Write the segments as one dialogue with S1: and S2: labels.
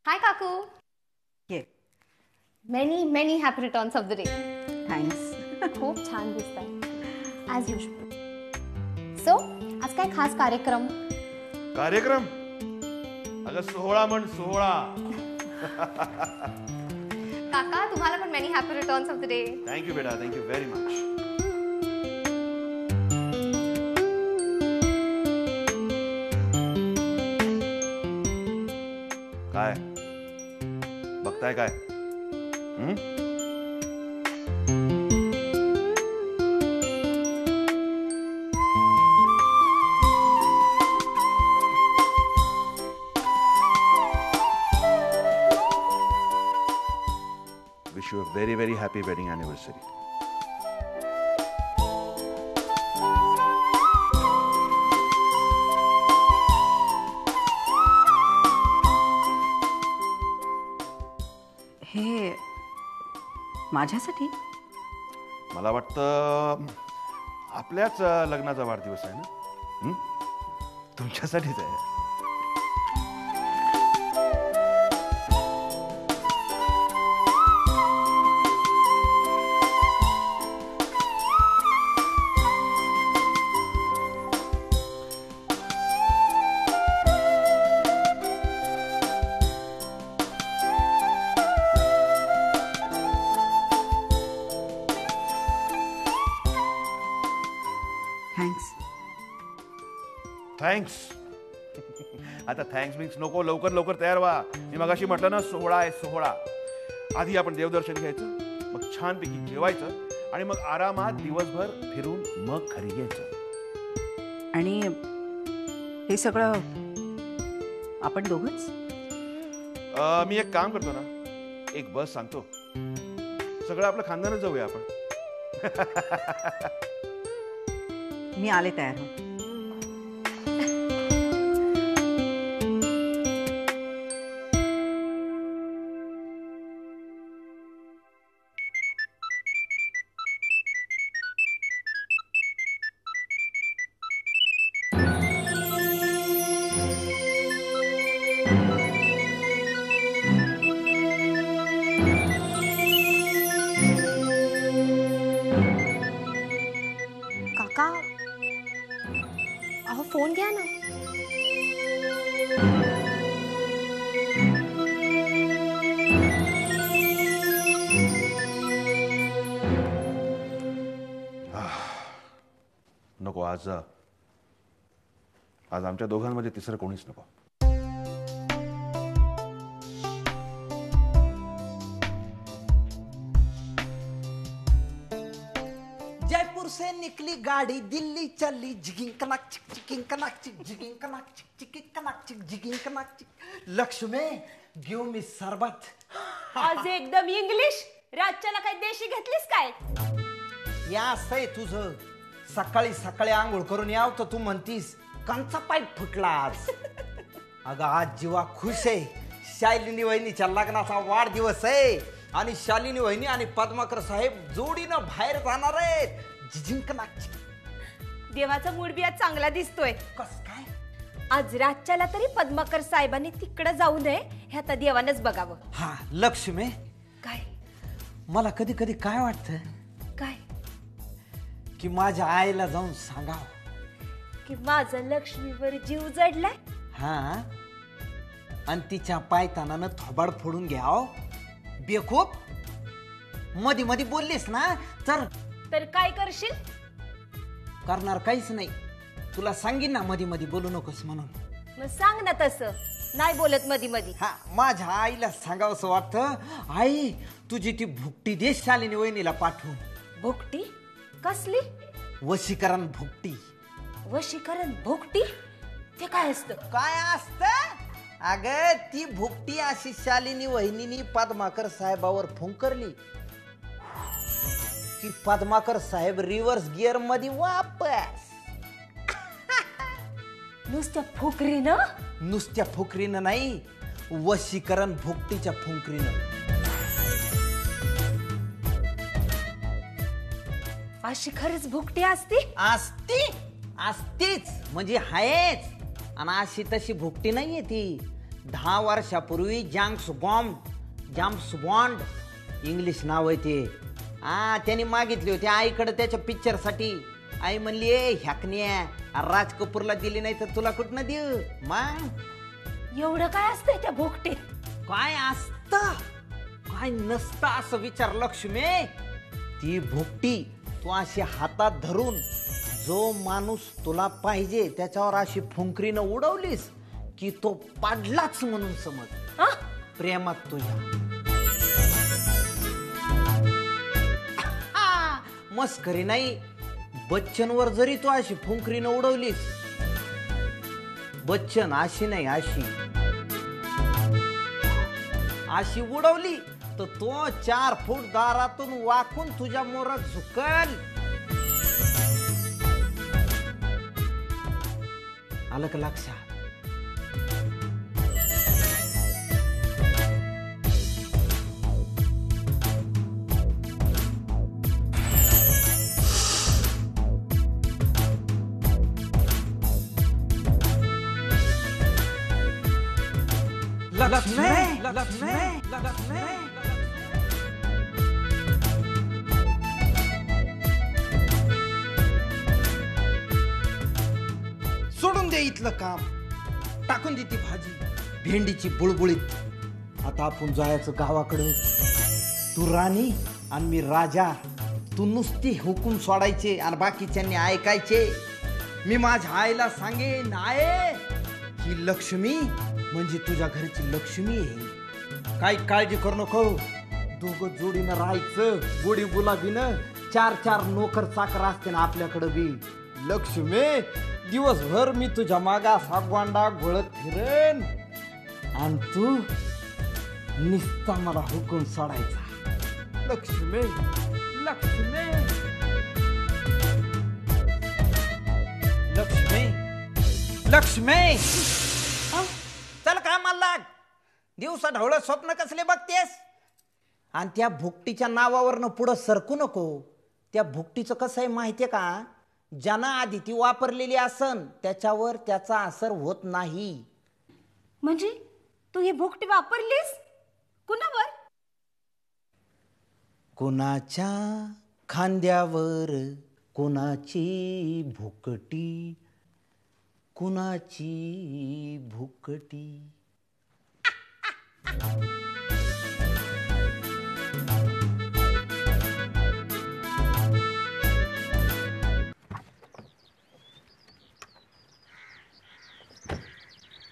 S1: हाय काकू.
S2: ये.
S1: Many happy returns of the day.
S2: Thanks.
S1: खूप छान दिसताय ॲज युजल. सो आज काय खास कार्यक्रम?
S3: कार्यक्रम अगं सोहळा म्हण सोहळा.
S1: काका तुम्हाला पण many happy returns of the day.
S3: Thank you बेटा, थँक्यू व्हेरी मच. काय बघताय काय? Wish you a very, very happy wedding anniversary.
S2: हे माझ्यासाठी?
S3: मला वाटतं आपल्याच लग्नाचा वाढदिवस आहे ना. तुमच्यासाठीच आहे. थँक्स. आता थँक्स बिंक्स नको, लवकर लवकर तयार व्हा. मी मगाशी म्हटलं ना सोहळा आहे सोहळा. आधी आपण देवदर्शन घ्यायचं, मग छानपैकी जेवायचं आणि मग आरामात दिवसभर फिरून मग घरी यायचं.
S2: आणि हे सगळं आपण दोघंच?
S3: मी एक काम करतो ना, एक बस सांगतो, सगळं आपलं खानदानच जाऊया आपण.
S2: मी आले तयार हो.
S1: अहो फोन घ्या ना.
S3: नको, आज आमच्या दोघांमध्ये तिसरं कोणीच नको.
S4: जयपुर से निकली गाड़ी दिल्ली चली जिगिंग कनाक चिक चिकिंग कनाक चिक जिगिंग कनाक चिक चिकिंग कनाक चिक जिगिंग कनाक चिक. लक्ष्मी गिव मी सरबत.
S5: आज एकदम इंग्लिश. रातच्याला काय देशी घेतलीस काय?
S4: या असंय तुझं. सकाळी सकाळी आंघोळ करून याव तर तू म्हणतीस कंचा पाईप फुटला आज. अगं आज जीवा खुश आहे. शालिनी वहिनीच्या लग्नाचा वाढदिवस आहे आणि शालिनी वहिनी आणि पद्माकर साहेब जोडीनं बाहेर जाणार आहेत. जिजिंक नाच.
S5: देवाचा मूड बी आज चांगला दिसतोय.
S4: कस काय?
S5: आज रातच्याला तरी पद्माकर साहेबांनी तिकडे जाऊ नये हे आता देवानच बघावं.
S4: हा लक्ष्मी,
S5: काय
S4: मला कधी कधी काय वाटतं
S5: काय
S4: की माझ्या आईला जाऊन सांगाव
S5: की माझा लक्ष्मीवर जीव जडलाय.
S4: हा, आणि तिच्या पायतानानं थोबाड फोडून घ्याव. बेखूप मधी मधी बोललीस ना तर
S5: काय करशील?
S4: करणार काहीच नाही. तुला सांगीन ना मधी मधी बोलू नकोस म्हणून.
S5: मग सांग ना तसं. नाही बोलत मधी मधी.
S4: हा, माझ्या आईला सांगावंसं वाटतं, आई तुझी ती भुकटी दे शालिनी वहिनीला पाठवून.
S5: भुकटी कसली?
S4: वशीकरण भुकटी.
S5: वशीकरण भुकटी ते काय असतं?
S4: काय असत? अग ती भुकटी अशी शालिनी वहिनीनी पद्माकर साहेबावर फुंकरली की पद्माकर साहेब रिव्हर्स गिअर मध्ये वापस.
S5: नुसत्या फुकरीनं?
S4: नुसत्या फुकरीनं नाही, वशीकरण भुकटीच्या फुंकरीनं.
S5: अशी खरंच भुकटी असती?
S4: असतीच म्हणजे हायच. आणि अशी तशी भुकटी नाहीये ती. 10 वर्षापूर्वी जाम्स बॉन्ड इंग्लिश नाव आहे ते. त्यांनी मागितले होते आईकडे त्याच्या पिक्चरसाठी. आई म्हणली ह्याकण्या राज कपूरला दिली नाही तर तुला कुठनं देऊ. मग
S5: एवढं काय असतंय त्या भोगटीत?
S4: काय असतं काय नसतं असं विचार लक्ष्मी. ती भोगटी तू अशी हातात धरून जो माणूस तुला पाहिजे त्याच्यावर अशी फुंकरीनं उडवलीस की तो पाडलाच म्हणून समज. प्रेमात तुझ्या मस्करी नाही. बच्चनवर जरी तू अशी फुंकरीनं उडवलीस, बच्चन अशी नाही अशी उडवली तर तो 4 फूट दारातून वाकून तुझ्या मोरात झुकल. आलं का लक्षात? सोडून दे इथलं काम, टाकून दे ती भाजी भेंडीची बुळबुळीत. आता आपण जायचं गावाकडे. तू राणी आणि मी राजा. तू नुसती हुकूम सोडायचे आणि बाकीच्यांनी ऐकायचे. मी माझ्या आईला सांगेन आये ही लक्ष्मी म्हणजे तुझ्या घरची लक्ष्मी आहे. काही काळजी करू नको. दोघं जोडीनं राहायचं गोडी गुलाबीनं. 4 नोकर चाकर असते ना आपल्याकडे बी. लक्ष्मी दिवसभर मी तुझ्या मागा सागवांडा घोळत फिरेन आणि तू निस्ता मला हुकूम सोडायचा. लक्ष्मी लक्ष्मी लक्ष्मी लक्ष्मी. चल कामाला लाग. दिवसा ढवळत स्वप्न कसले बघतेस? आणि त्या भुकटीच्या नावावरनं पुढं सरकू नको. त्या भुकटीचं कसं आहे माहितीये का? ज्यानं आधी ती वापरलेली असन त्याच्यावर त्याचा असर होत नाही.
S5: म्हणजे तू ही भोगटी वापरलीस कुणावर?
S4: कोणाच्या खांद्यावर कोणाची भुकटी, कुणाची भुकटी.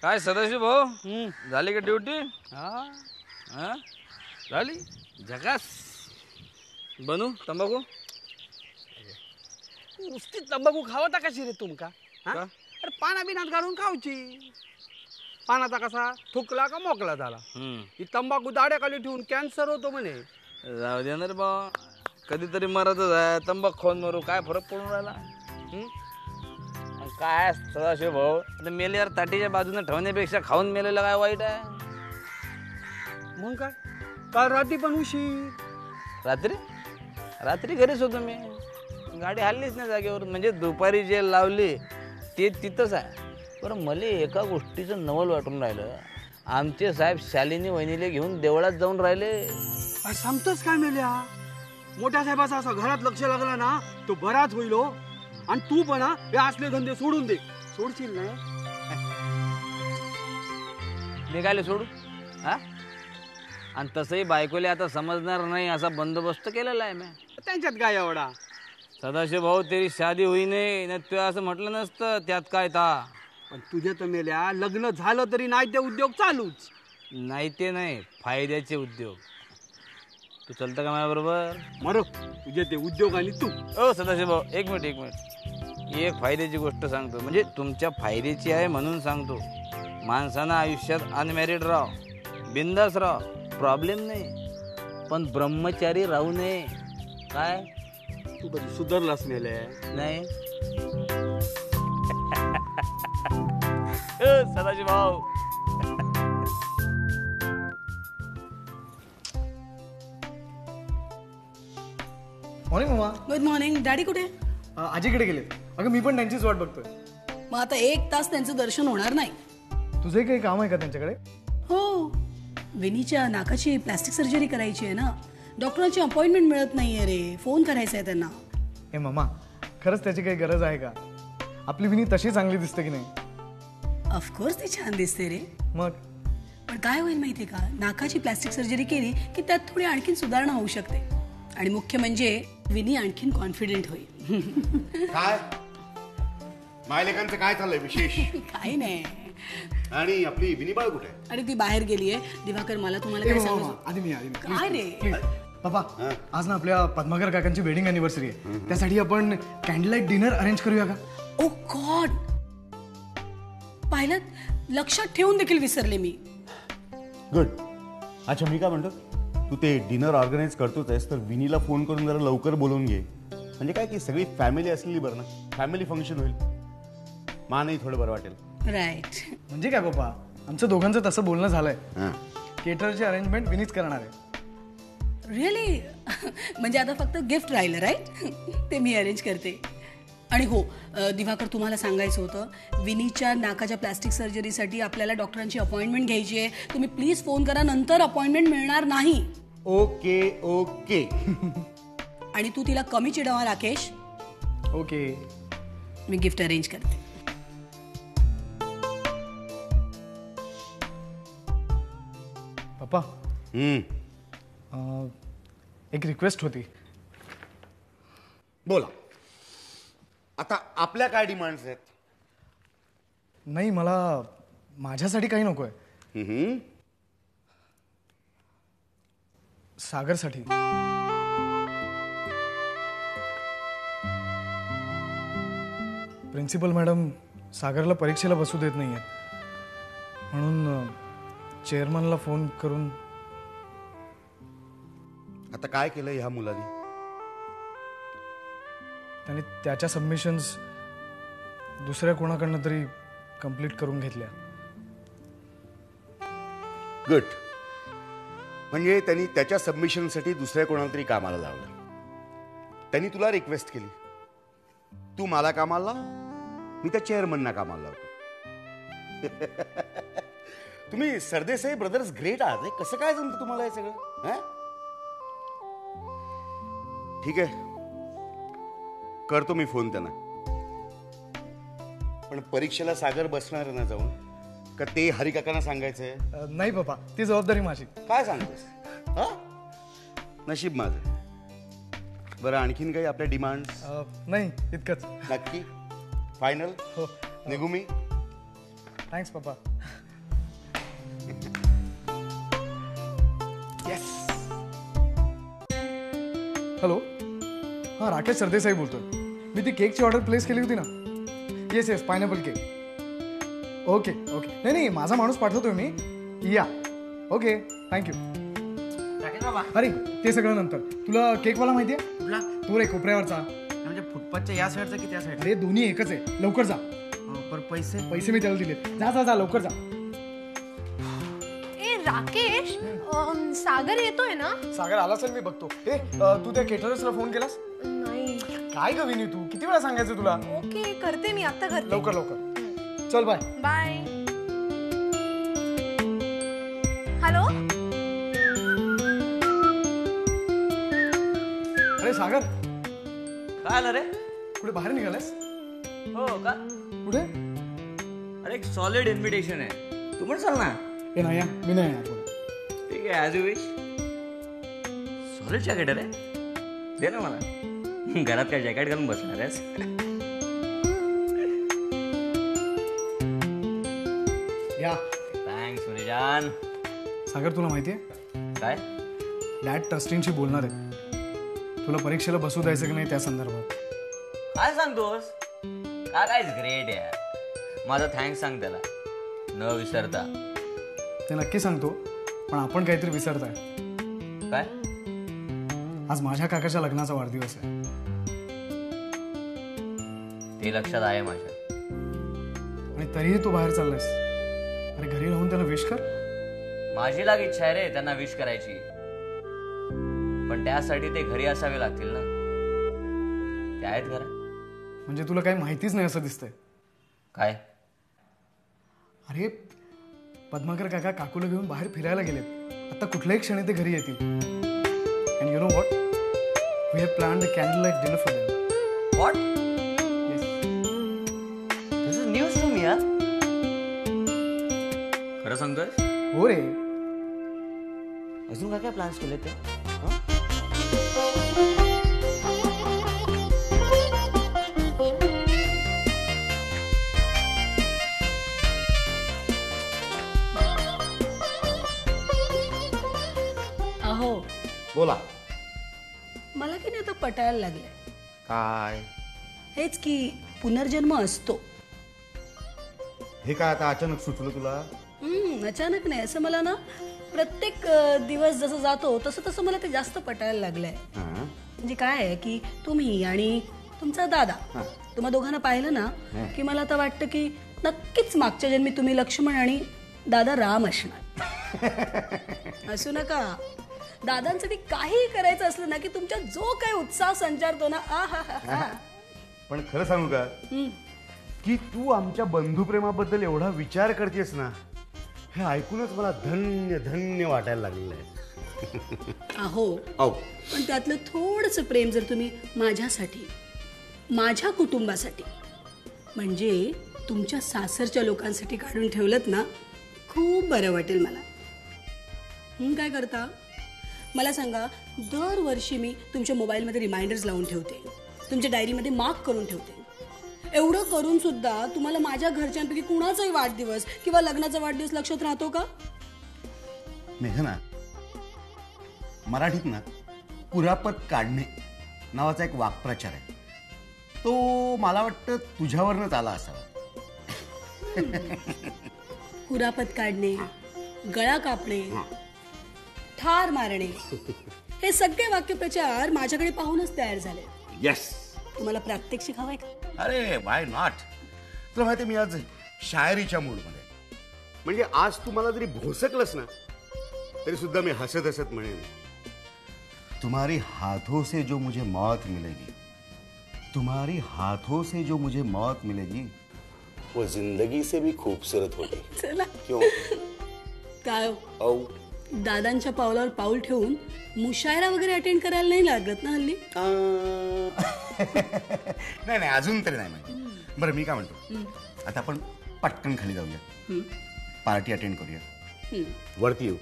S6: काय सदाशिव भाऊ, झाली का ड्युटी? झाली झकास. बनू तंबाखू?
S7: नुसती तंबाखू खावता कशी रे तुमका? अरे पाना बिनात घालून खाऊची. पानाचा कसा थुकला का मोकला झाला. ही तंबाखू दाड्याखाली ठेवून कॅन्सर होतो म्हणे.
S6: जाऊ दे ना रे बा, कधीतरी मरतच आहे. तंबाखू खाऊन मरू काय फरक पडून राहिला? काय सदाशिव भाऊ, आता मेल्यावर ताटीच्या बाजूने ठेवण्यापेक्षा खाऊन मेलेलं काय वाईट आहे?
S7: मग काय काल रात्री पण उशीर.
S6: रात्री घरीच होतो मी. गाडी हल्लीच नाही जागेवर. म्हणजे दुपारी जे लावली ते तिथंच आहे. बरं मला एका गोष्टीचं नवल वाटून राहिलं. आमचे साहेब शालिनी वहिनीले घेऊन देवळात जाऊन राहिले.
S7: सांगतोच काय मेल्या? मोठ्या साहेबाचा असं घरात लक्ष लागला ना तो बराच होईल. आणि तू पण हे असले धंदे सोडून दे. सोडशील नाही?
S6: निघाले सोडू. आणि तसंही बायकोले आता समजणार नाही असा बंदोबस्त केलेला आहे मी.
S7: त्यांच्यात काय एवढा?
S6: सदाशिव भाऊ तेरी शादी होई नाही तू असं म्हटलं नसतं. त्यात काय था?
S7: पण तुझ्या तर मेल्या लग्न झालं तरी नाही ते उद्योग चालूच.
S6: नाही ते नाही, फायद्याचे उद्योग. तू चलतं का माझ्या बरोबर?
S7: मरो तुझे ते उद्योग आणि तू.
S6: ओ सदाशिव भाऊ एक मिनिट. एक फायद्याची गोष्ट सांगतो. म्हणजे तुमच्या फायद्याची आहे म्हणून सांगतो. माणसानं आयुष्यात अनमॅरिड राह, बिंदास राह, प्रॉब्लेम नाही. पण ब्रह्मचारी राहू नये. काय
S7: तू कधी सुधारलास मेले?
S6: नाही. सदाशिव भाऊ
S8: मॉर्निंग मामा.
S9: Good morning. डॅडी कुठे?
S8: आजीकडे गेले. अगं मी पण त्यांचीच वाट बघतोय.
S9: मग आता 1 तास त्यांचं दर्शन होणार नाही.
S8: तुझे काही काम आहे का त्यांच्याकडे?
S9: हो, विनीच्या नाकाची प्लास्टिक सर्जरी करायची आहे ना. डॉक्टरांची अपॉइंटमेंट मिळत नाहीये रे. फोन करायचा आहे त्यांना.
S8: हे मामा, खरंच त्याची काही गरज आहे का? आपली विनी तशी चांगली दिसते की नाही?
S9: ऑफकोर्स ती छान दिसते रे.
S8: मग
S9: पण काय होईल माहितीये का, नाकाची प्लास्टिक सर्जरी केली की त्यात थोडी आणखीन सुधारणा होऊ शकते. आणि मुख्य म्हणजे विनी आणखीन कॉन्फिडेंट होईल.
S3: काय मायलेकांचं काय चाललंय विशेष?
S9: काही नाही.
S3: आणि आपली विनीबाळ कुठे?
S9: अरे ती बाहेर गेलीये. दिवाकर मला तुम्हाला काय सांगायचं?
S8: आधी मी
S9: काय रे?
S8: पप्पा, आज ना आपल्या पद्माकर काकांची वेडिंग अॅनिव्हर्सरी आहे. त्यासाठी आपण कॅन्डललाईट डिनर अरेंज करूया का?
S9: ओ गॉड, पाहिलं, लक्षात ठेवून देखील विसरले मी.
S10: गुड. अच्छा, मी काय म्हणतो, तू ते डिनर ऑर्गनाईज करतोच आहेस तर विनीला फोन करून जरा लवकर बोलवून घे. म्हणजे काय की सगळी फॅमिली असलेली बरं ना, फॅमिली फंक्शन होईल, मानही थोडं बरं वाटेल.
S9: राईट.
S8: म्हणजे काय पप्पा, आमचं दोघांचं तसं बोलणं झालंय. केटरची अरेंजमेंट विनीच करणार आहे.
S9: रिअली? म्हणजे आता फक्त गिफ्ट राहिलं, राईट? ते मी अरेंज करते. आणि हो, दिवाकर तुम्हाला सांगायचं होतं, विनीच्या नाकाच्या प्लास्टिक सर्जरीसाठी आपल्याला डॉक्टरांची अपॉइंटमेंट घ्यायची आहे. तुम्ही प्लीज फोन करा, नंतर अपॉइंटमेंट मिळणार नाही.
S10: Okay okay.
S9: आणि तू तिला कमी चिडवा राकेश.
S8: ओके.
S9: मी गिफ्ट अरेंज करते.
S8: पप्पा, एक रिक्वेस्ट होती.
S10: बोला. आता आपल्या काय डिमांड्स आहेत?
S8: नाही, मला माझ्यासाठी काही नकोय. सागरसाठी. प्रिन्सिपल मॅडम सागरला परीक्षेला बसू देत नाहीयेत, म्हणून चेअरमनला फोन करून.
S10: आता काय केलं ह्या मुलाने?
S8: त्याने त्याच्या सबमिशन्स दुसऱ्या कोणाकडनं तरी कंप्लीट करून घेतल्या.
S10: गुड. म्हणजे त्यांनी त्याच्या सबमिशनसाठी दुसऱ्या कोणाला तरी कामाला लावलं. त्यांनी तुला रिक्वेस्ट केली, तू मला कामाला लाव, मी त्या चेअरमनना कामाला लावतो. तुम्ही सरदेसाई ब्रदर्स ग्रेट आहात. कसं काय जमतं तुम्हाला हे सगळं? ठीक आहे, करतो मी फोन त्यांना. पण परीक्षेला सागर बसणार ना जाऊन, का ते हरिकाकांना सांगायचंय?
S8: नाही बाबा, ती जबाबदारी माझी.
S10: काय सांगतोस? नशीब माझं. बरं, आणखीन काही आपल्या डिमांड्स?
S8: नाही, इतकंच.
S10: नक्की? फायनल?
S8: हो.
S10: निघू मी?
S8: थँक्स पप्पा.
S10: येस.
S8: हॅलो. हां, राकेश सरदेसाई बोलतोय. मी ती केकची ऑर्डर प्लेस केली होती ना. Yes yes, pineapple cake. Okay okay. नाही नाही, माझा माणूस पाठवतोय मी. या. Okay, thank you. अरे, ते सगळं नंतर. तुला केकवाला माहिती आहे?
S11: कुठला?
S8: तो रे कोपऱ्यावरचा.
S11: म्हणजे फुटपाथच्या या साईडचा की त्या साईड?
S8: अरे, दोन्ही एकच आहे. लवकर जा.
S11: पर पैसे?
S8: पैसे मी त्याला दिलेत. जा जा जा, लवकर जा.
S1: ए राकेश, सागर येतोय ना?
S8: सागर आला असेल, मी बघतो. ए, तू त्या केटरर्सला फोन केलास?
S1: नाही.
S8: काय ग विनी, तू किती वेळा सांगायचं तुला?
S1: ओके, करते मी आता, करते.
S8: लवकर लवकर. चल, बाय
S1: बाय. हॅलो.
S8: अरे सागर,
S6: काय आलं रे?
S8: कुठे बाहेर निघालास?
S6: हो का?
S8: कुठे?
S6: अरे, एक सॉलिड इन्व्हिटेशन आहे, तू पण चल ना.
S8: ए नाही, मी नाही येणार.
S6: ठीक आहे, as you wish. Solid jacket रे, दे ना मला. घरात काय जॅकेट घालून बसणार आहेस?
S8: या.
S6: थँक्स मुनिजान.
S8: सागर, तुला माहितीये
S6: काय?
S8: लॅट ट्रस्टिंगशी बोलणार आहे. तुला परीक्षेला बसू द्यायचं की नाही त्या संदर्भात.
S6: काय सांगतोस? काय ग्रेट आहे. माझा थँक्स सांग त्याला, न विसरता.
S8: ते नक्की सांगतो, पण आपण काहीतरी विसरताय.
S6: काय?
S8: आज माझ्या काकाच्या लग्नाचा वाढदिवस आहे.
S6: ते लक्षात आहे माझ्या.
S8: आणि तरीही तू बाहेर चाललायस. अरे, घरी राहून त्यांना विश कर.
S6: माझी लाग इच्छा आहे रे त्यांना विश करायची, पण त्यासाठी ते घरी असावे लागतील ना. ते आहेत घरा.
S8: म्हणजे तुला काही माहितीच नाही असं दिसतंय.
S6: काय?
S8: अरे, पद्माकर काका काकूला घेऊन बाहेर फिरायला गेलेत. आता कुठल्याही क्षणी ते घरी येतील. And you know what, we have planned a candle light dinner for them.
S11: What?
S8: Yes.
S11: This is news to me. यार खरं सांगतोय?
S8: हो रे.
S11: अजून काय काय प्लॅन्स केले ते?
S9: अहो
S10: बोला.
S9: मला की नाही आता पटायला लागलंय.
S10: काय
S9: हेच की पुनर्जन्म असतो.
S10: हे काय आता अचानक सुचलं तुला?
S9: अचानक नाही, असं मला ना प्रत्येक दिवस जसं जातो तसं तसं मला ते जास्त पटायला लागलंय. म्हणजे काय आहे की तुम्ही आणि तुमचा दादा, तुम्हा दोघांना पाहिलं ना की मला आता वाटतं की नक्कीच मागच्या जन्मी तुम्ही लक्ष्मण आणि दादा राम असणार. असू नका. दादांसाठी काही करायचं असलं ना की तुमच्या जो काही उत्साह संचारतो ना,
S10: पण खरं सांगू का की तू आमच्या बंधुप्रेमाबद्दल एवढा विचार करतेस ना, हे ऐकूनच मला धन्य धन्य वाटायला लागलेलं आहे.
S9: अहो पण त्यातलं थोडंसं प्रेम जर तुम्ही माझ्यासाठी, माझ्या कुटुंबासाठी, म्हणजे तुमच्या सासरच्या लोकांसाठी काढून ठेवलंत ना, खूप बरं वाटेल मला. काय करता मला सांगा. दरवर्षी मी तुमच्या मोबाईलमध्ये रिमाइंडर्स लावून ठेवते, तुमच्या डायरीमध्ये मार्क करून ठेवते. एवढं करून सुद्धा तुम्हाला माझ्या घरच्यांपैकी कुणाचाही वाढदिवस किंवा लग्नाचा वाढदिवस लक्षात राहतो का?
S10: मेघना, मराठीत ना कुरापत काढणे नावाचा एक वाक्प्रचार आहे. तो मला वाटतं तुझ्यावरनंच आला असावा.
S9: कुरापत काढणे, गळा कापणे, ठार मारणे, हे सगळे वाक्यप्रचार माझ्याकडे पाहूनच तयार झाले.
S10: येस.
S9: तुम्हाला प्रात्यक्षिक हवंय का?
S10: अरे वाय नॉट. तुला माहिती मी आज शायरीच्या मूडमध्ये. म्हणजे आज तू मला जरी भोसकलंस ना तरी सुद्धा मी हसत हसत म्हणेन, तुम्हारी हाथों से जो मुझे मौत मिलेगी, तुम्हारी हाथों से जो मुझे मौत मिलेगी वो जिंदगी से भी खूबसूरत होगी.
S9: चला.
S10: क्यों?
S9: काय
S10: औ
S9: दादांच्या पावलावर पाऊल ठेवून मुशायरा वगैरे अटेंड करायला नाही लागत ना हल्ली?
S10: नाही नाही, अजून तरी नाही माहिती. बरं मी काय म्हणतो, आता आपण पटकन खाली जाऊया, पार्टी अटेंड करूया, वरती येऊ,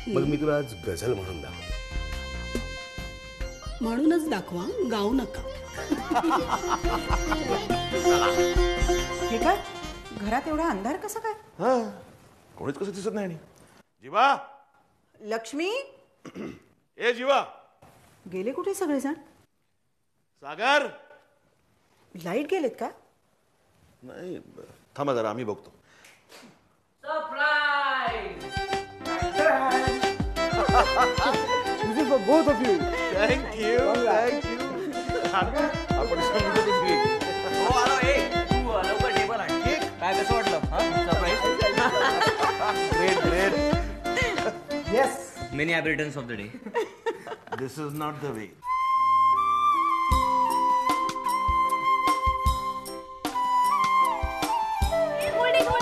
S10: मग मी तुला आज गझल म्हणून दाखव.
S9: म्हणूनच दाखवा, गाऊ नका.
S2: हे काय घरात एवढा अंधार कसा काय?
S3: कोणीच कसं दिसत नाही. जीवा,
S2: लक्ष्मी,
S3: ए जीवा,
S2: गेले कुठे सगळेजण?
S3: सागर,
S2: लाईट गेलेत का?
S3: नाही, थांबा जरा, आम्ही बघतो.
S8: This is for both of you.
S3: Thank you. आपण सांगितलं तुम्ही.
S11: हो आलो. तू लवकर टेबल आण. काय कसं वाटलं?
S3: Great.
S11: Yes. Many happy returns of the day.
S3: This is not the way.
S5: Hold it.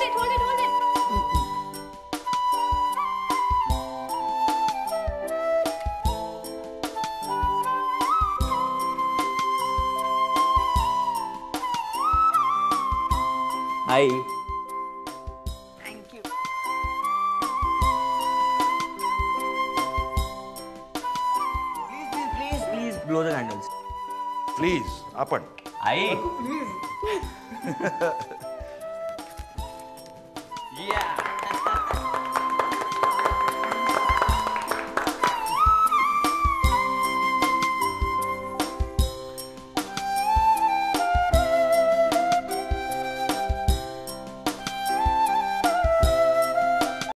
S11: Hi.
S2: Thank you.
S11: Please blow the candles.
S3: Please आपण.
S11: आई. Yeah.